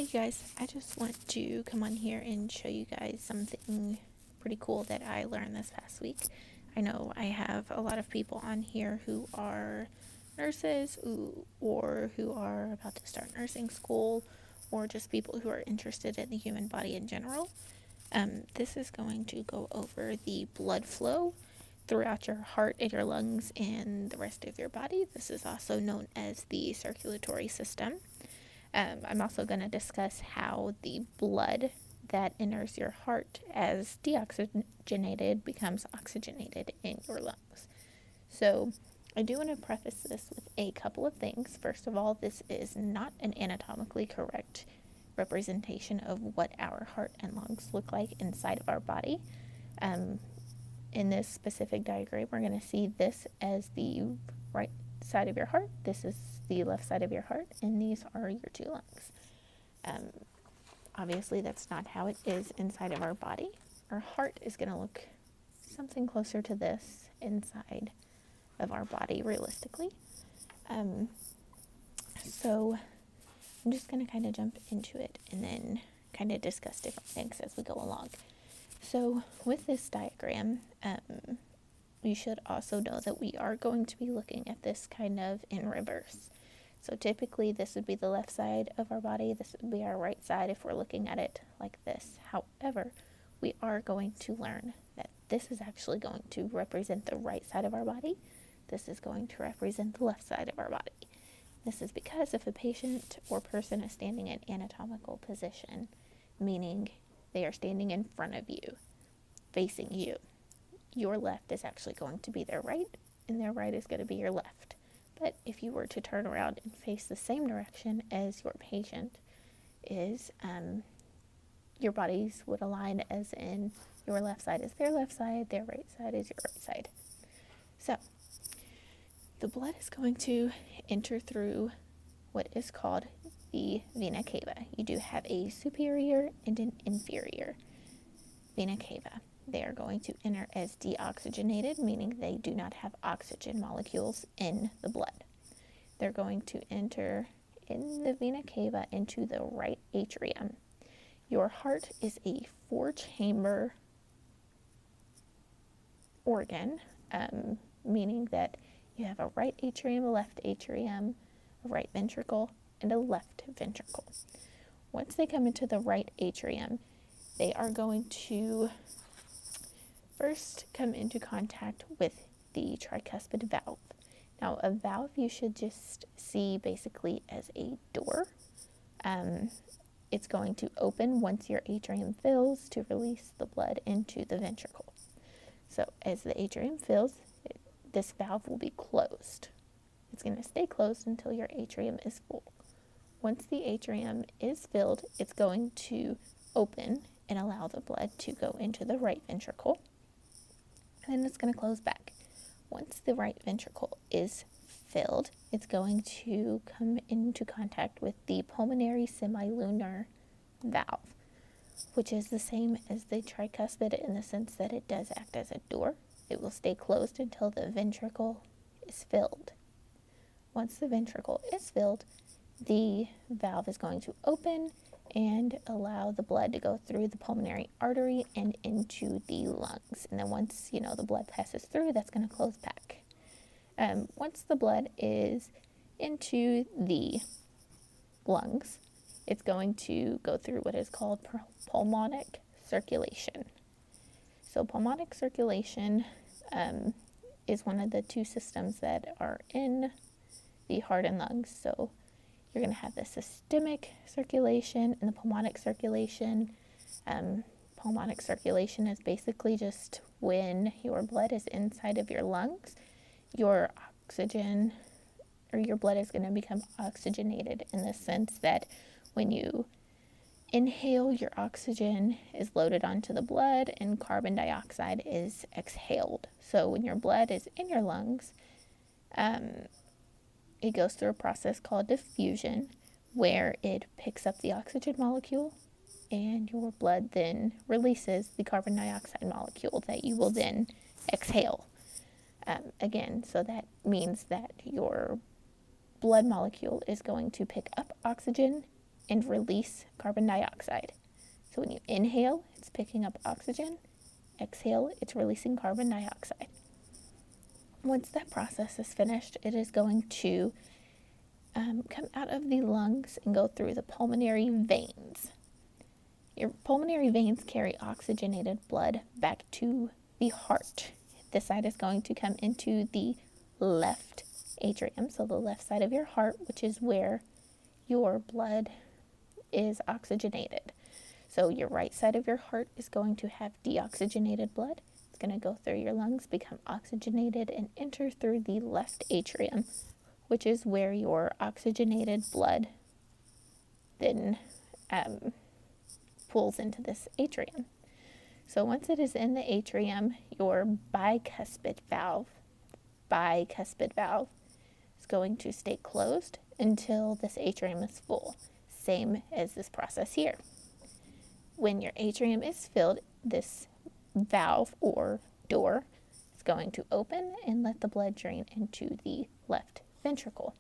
Hi, you guys. I just want to come on here and show you guys something pretty cool that I learned this past week. I know I have a lot of people on here who are nurses or who are about to start nursing school, or just people who are interested in the human body in general. This is going to go over the blood flow throughout your heart and your lungs and the rest of your body. This is also known as the circulatory system. I'm also going to discuss how the blood that enters your heart as deoxygenated becomes oxygenated in your lungs. So I do want to preface this with a couple of things. First of all, this is not an anatomically correct representation of what our heart and lungs look like inside of our body. In this specific diagram, we're going to see this as the right side of your heart. This is the left side of your heart, and these are your two lungs. Obviously, that's not how it is inside of our body. Our heart is going to look something closer to this inside of our body, realistically. So I'm just going to kind of jump into it and then kind of discuss different things as we go along. So with this diagram, you should also know that we are going to be looking at this kind of in reverse. So typically this would be the left side of our body, this would be our right side if we're looking at it like this. However, we are going to learn that this is actually going to represent the right side of our body. This is going to represent the left side of our body. This is because if a patient or person is standing in anatomical position, meaning they are standing in front of you, facing you, your left is actually going to be their right, and their right is going to be your left. But if you were to turn around and face the same direction as your patient is, your bodies would align as in your left side is their left side, their right side is your right side. So, the blood is going to enter through what is called the vena cava. You do have a superior and an inferior vena cava. They are going to enter as deoxygenated, meaning they do not have oxygen molecules in the blood. They're going to enter in the vena cava into the right atrium. Your heart is a 4-chamber organ, meaning that you have a right atrium, a left atrium, a right ventricle, and a left ventricle. Once they come into the right atrium, they are going to first come into contact with the tricuspid valve. Now, a valve you should just see basically as a door. It's going to open once your atrium fills to release the blood into the ventricle. So as the atrium fills, this valve will be closed. It's going to stay closed until your atrium is full. Once the atrium is filled, it's going to open and allow the blood to go into the right ventricle. And then it's going to close back. Once the right ventricle is filled, it's going to come into contact with the pulmonary semilunar valve, which is the same as the tricuspid in the sense that it does act as a door. It will stay closed until the ventricle is filled. Once the ventricle is filled, the valve is going to open and allow the blood to go through the pulmonary artery and into the lungs. And then once, the blood passes through, that's going to close back. Once the blood is into the lungs, it's going to go through what is called pulmonic circulation. So pulmonic circulation is one of the two systems that are in the heart and lungs. So you're going to have the systemic circulation and the pulmonic circulation. Pulmonic circulation is basically just when your blood is inside of your lungs, your oxygen or your blood is going to become oxygenated in the sense that when you inhale, your oxygen is loaded onto the blood and carbon dioxide is exhaled. So when your blood is in your lungs, it goes through a process called diffusion where it picks up the oxygen molecule and your blood then releases the carbon dioxide molecule that you will then exhale. So that means that your blood molecule is going to pick up oxygen and release carbon dioxide. So when you inhale, it's picking up oxygen. Exhale, it's releasing carbon dioxide. Once that process is finished, it is going to come out of the lungs and go through the pulmonary veins. Your pulmonary veins carry oxygenated blood back to the heart. This side is going to come into the left atrium, so the left side of your heart, which is where your blood is oxygenated. So your right side of your heart is going to have deoxygenated blood. It's going to go through your lungs, become oxygenated, and enter through the left atrium, which is where your oxygenated blood then pulls into this atrium. So once it is in the atrium, your bicuspid valve is going to stay closed until this atrium is full. Same as this process here. When your atrium is filled, this valve or door is going to open and let the blood drain into the left ventricle.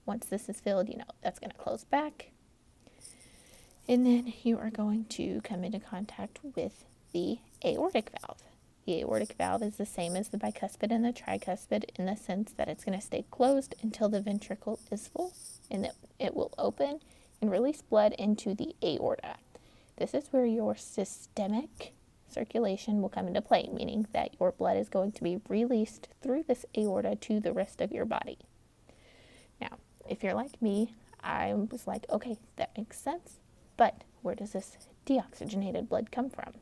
Once this is filled, that's going to close back. And then you are going to come into contact with the aortic valve. The aortic valve is the same as the bicuspid and the tricuspid in the sense that it's going to stay closed until the ventricle is full, and that it will open and release blood into the aorta. This is where your systemic circulation will come into play, meaning that your blood is going to be released through this aorta to the rest of your body. Now, if you're like me, I was like, okay, that makes sense, but where does this deoxygenated blood come from?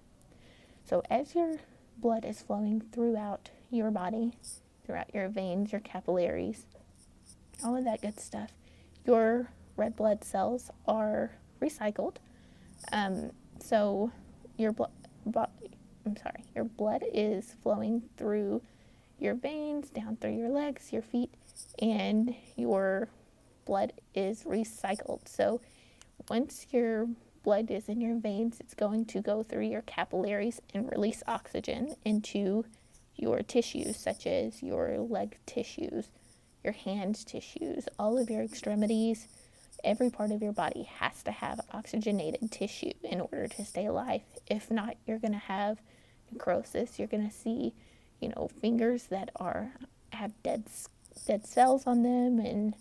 So as your blood is flowing throughout your body, throughout your veins, your capillaries, all of that good stuff, your red blood cells are recycled. So your blood is flowing through your veins, down through your legs, your feet, and your blood is recycled. So once your blood is in your veins, it's going to go through your capillaries and release oxygen into your tissues, such as your leg tissues, your hand tissues, all of your extremities. Every part of your body has to have oxygenated tissue in order to stay alive. If not, you're going to have necrosis. You're going to see, fingers that have dead cells on them and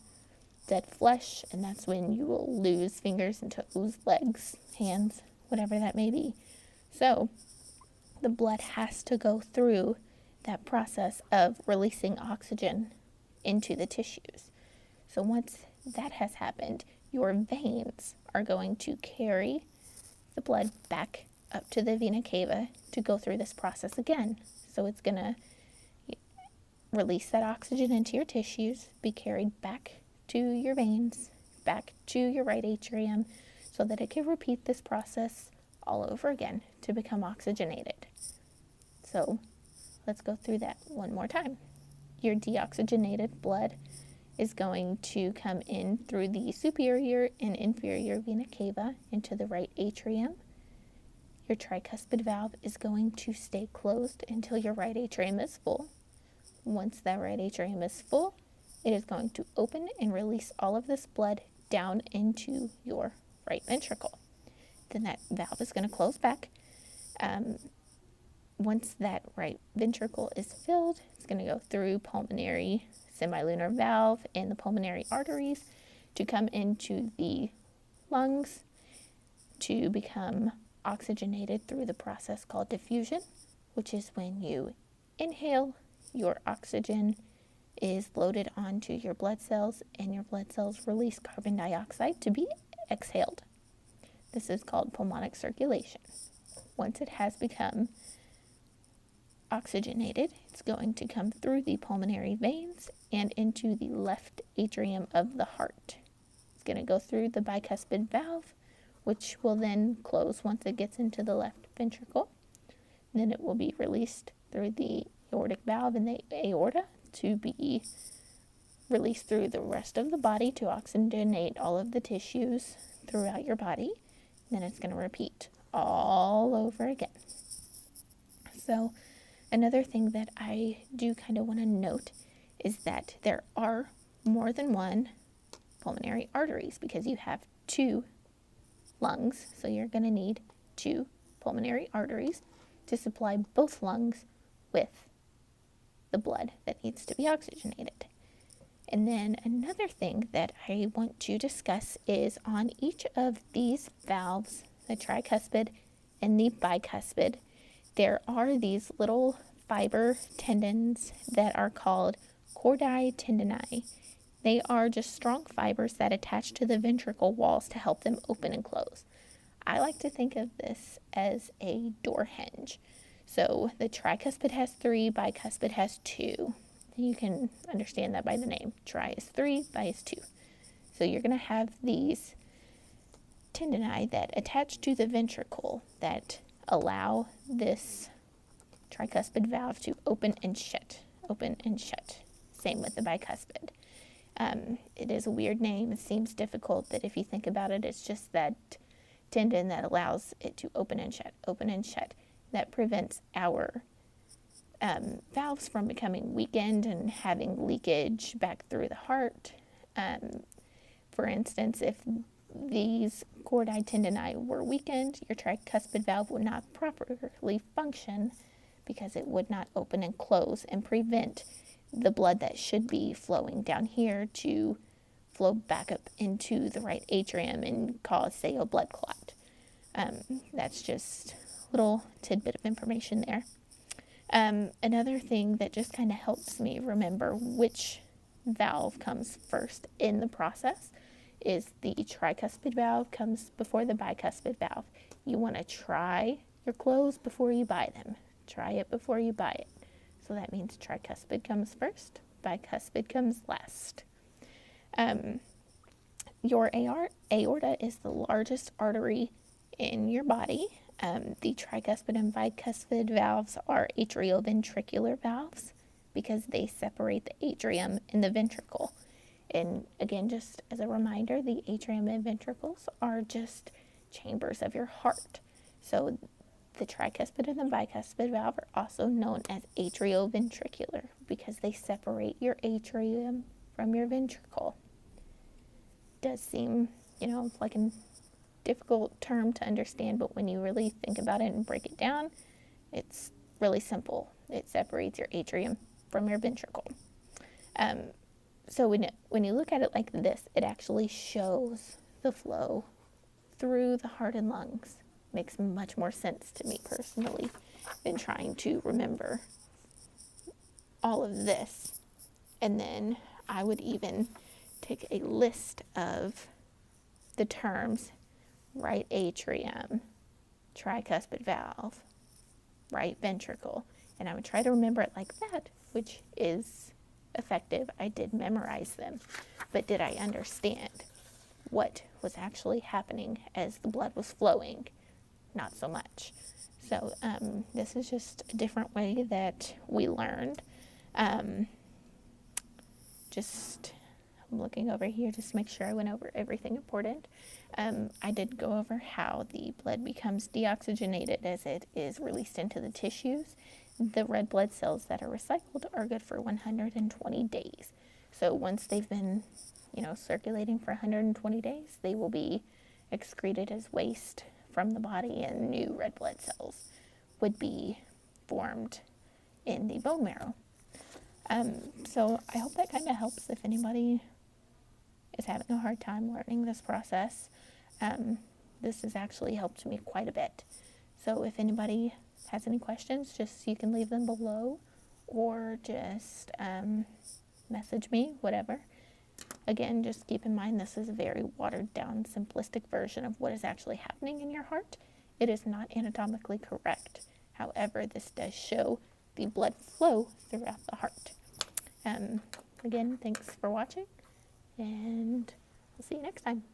dead flesh, and that's when you will lose fingers and toes, legs, hands, whatever that may be. So the blood has to go through that process of releasing oxygen into the tissues. So once that has happened, your veins are going to carry the blood back up to the vena cava to go through this process again. So it's going to release that oxygen into your tissues, be carried back to your veins, back to your right atrium, so that it can repeat this process all over again to become oxygenated. So let's go through that one more time. Your deoxygenated blood is going to come in through the superior and inferior vena cava into the right atrium. Your tricuspid valve is going to stay closed until your right atrium is full. Once that right atrium is full, it is going to open and release all of this blood down into your right ventricle. Then that valve is going to close back. Once that right ventricle is filled, it's going to go through pulmonary semilunar valve and the pulmonary arteries to come into the lungs to become oxygenated through the process called diffusion, which is when you inhale, your oxygen is loaded onto your blood cells, and your blood cells release carbon dioxide to be exhaled. This is called pulmonic circulation. Once it has become oxygenated, it's going to come through the pulmonary veins and into the left atrium of the heart. It's going to go through the bicuspid valve, which will then close once it gets into the left ventricle. And then it will be released through the aortic valve and the aorta to be released through the rest of the body to oxygenate all of the tissues throughout your body. Then it's going to repeat all over again. So another thing that I do kind of want to note is that there are more than one pulmonary arteries, because you have two lungs, so you're going to need 2 pulmonary arteries to supply both lungs with the blood that needs to be oxygenated. And then another thing that I want to discuss is on each of these valves, the tricuspid and the bicuspid, there are these little fiber tendons that are called chordae tendineae. They are just strong fibers that attach to the ventricle walls to help them open and close. I like to think of this as a door hinge. So the tricuspid has 3, bicuspid has 2. You can understand that by the name. Tri is 3, bi is 2. So you're going to have these tendineae that attach to the ventricle that allow this tricuspid valve to open and shut. Same with the bicuspid. It is a weird name. It seems difficult, but if you think about it, it's just that tendon that allows it to open and shut. That prevents our valves from becoming weakened and having leakage back through the heart. For instance, if these chordae tendineae were weakened, your tricuspid valve would not properly function because it would not open and close and prevent the blood that should be flowing down here to flow back up into the right atrium and cause, say, a blood clot. That's just a little tidbit of information there. Another thing that just kind of helps me remember which valve comes first in the process is the tricuspid valve comes before the bicuspid valve. You want to try your clothes before you buy them. Try it before you buy it. So that means tricuspid comes first, bicuspid comes last. Your aorta is the largest artery in your body. The tricuspid and bicuspid valves are atrioventricular valves because they separate the atrium and the ventricle. And again, just as a reminder, the atrium and ventricles are just chambers of your heart. So the tricuspid and the bicuspid valve are also known as atrioventricular because they separate your atrium from your ventricle. Does seem, like a difficult term to understand, but when you really think about it and break it down, it's really simple. It separates your atrium from your ventricle. So when you look at it like this, it actually shows the flow through the heart and lungs. Makes much more sense to me personally than trying to remember all of this. And then I would even take a list of the terms: right atrium, tricuspid valve, right ventricle, and I would try to remember it like that, which is effective. I did memorize them, but did I understand what was actually happening as the blood was flowing? Not so much. So this is just a different way that we learned. I'm looking over here just to make sure I went over everything important. I did go over how the blood becomes deoxygenated as it is released into the tissues. The red blood cells that are recycled are good for 120 days. So once they've been, circulating for 120 days, they will be excreted as waste from the body, and new red blood cells would be formed in the bone marrow. So I hope that kind of helps if anybody is having a hard time learning this process. This has actually helped me quite a bit. So if anybody has any questions, you can leave them below or just message me, whatever. Again, just keep in mind this is a very watered down, simplistic version of what is actually happening in your heart. It is not anatomically correct. However, this does show the blood flow throughout the heart. Again, thanks for watching, and I'll see you next time.